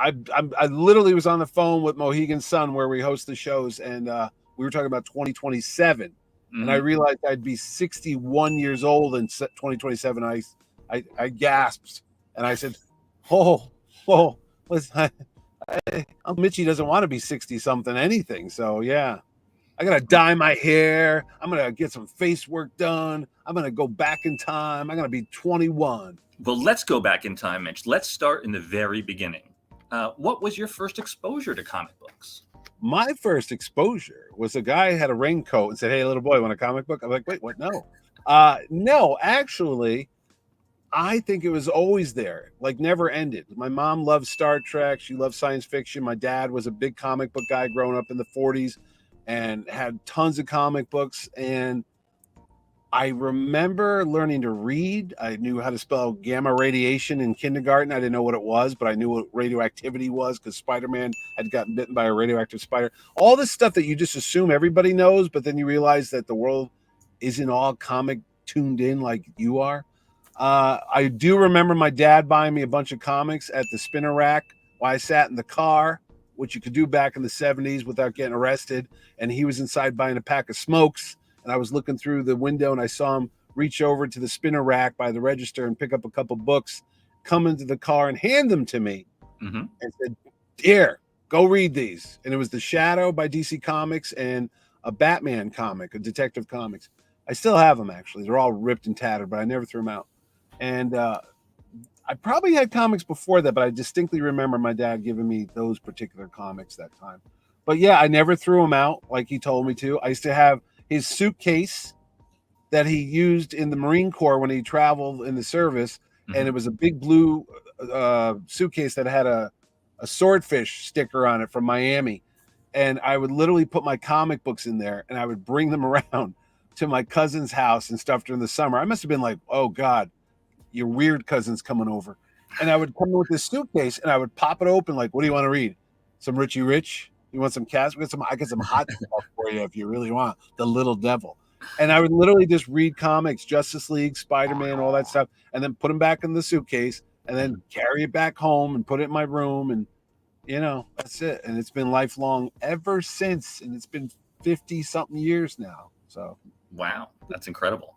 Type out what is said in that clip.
I literally was on the phone with Mohegan Sun where we host the shows, and we were talking about 2027, and I Mhm. realized I'd be 61 years old in 2027. I gasped and I said, "Oh, listen, Uncle Mitchie doesn't want to be 60 something anything." So yeah, I gotta dye my hair. I'm gonna get some face work done. I'm gonna go back in time. I'm gonna be 21. Well, let's go back in time, Mitch. Let's start in the very beginning. What was your first exposure to comic books? My first exposure was a guy had a raincoat and said, "Hey, little boy, want a comic book?" I'm like, "Wait, what? No, no, actually." I think it was always there, like never ended. My mom loved Star Trek. She loved science fiction. My dad was a big comic book guy growing up in the 40s and had tons of comic books. And I remember learning to read. I knew how to spell gamma radiation in kindergarten. I didn't know what it was, but I knew what radioactivity was because Spider-Man had gotten bitten by a radioactive spider. All this stuff that you just assume everybody knows, but then you realize that the world isn't all comic tuned in like you are. I do remember my dad buying me a bunch of comics at the spinner rack while I sat in the car, which you could do back in the 70s without getting arrested. And he was inside buying a pack of smokes. And I was looking through the window and I saw him reach over to the spinner rack by the register and pick up a couple books, come into the car and hand them to me Mm-hmm. and said, "Here, go read these." And it was The Shadow by DC Comics and a Batman comic, a Detective Comics. I still have them, actually. They're all ripped and tattered, but I never threw them out. And I probably had comics before that, but I distinctly remember my dad giving me those particular comics that time. But yeah, I never threw them out like he told me to. I used to have his suitcase that he used in the Marine Corps when he traveled in the service, and it Mm-hmm. was a big blue suitcase that had a swordfish sticker on it from Miami. And I would literally put my comic books in there, and I would bring them around to my cousin's house and stuff during the summer. I must have been like, "Oh God, your weird cousin's coming over." And I would come in with this suitcase and I would pop it open, like, "What do you want to read? Some Richie Rich? You want some cats? I got some hot stuff for you if you really want. The Little Devil." And I would literally just read comics, Justice League, Spider-Man, all that stuff, and then put them back in the suitcase and then carry it back home and put it in my room. And, that's it. And it's been lifelong ever since. And it's been 50 something years now. So Wow, that's incredible.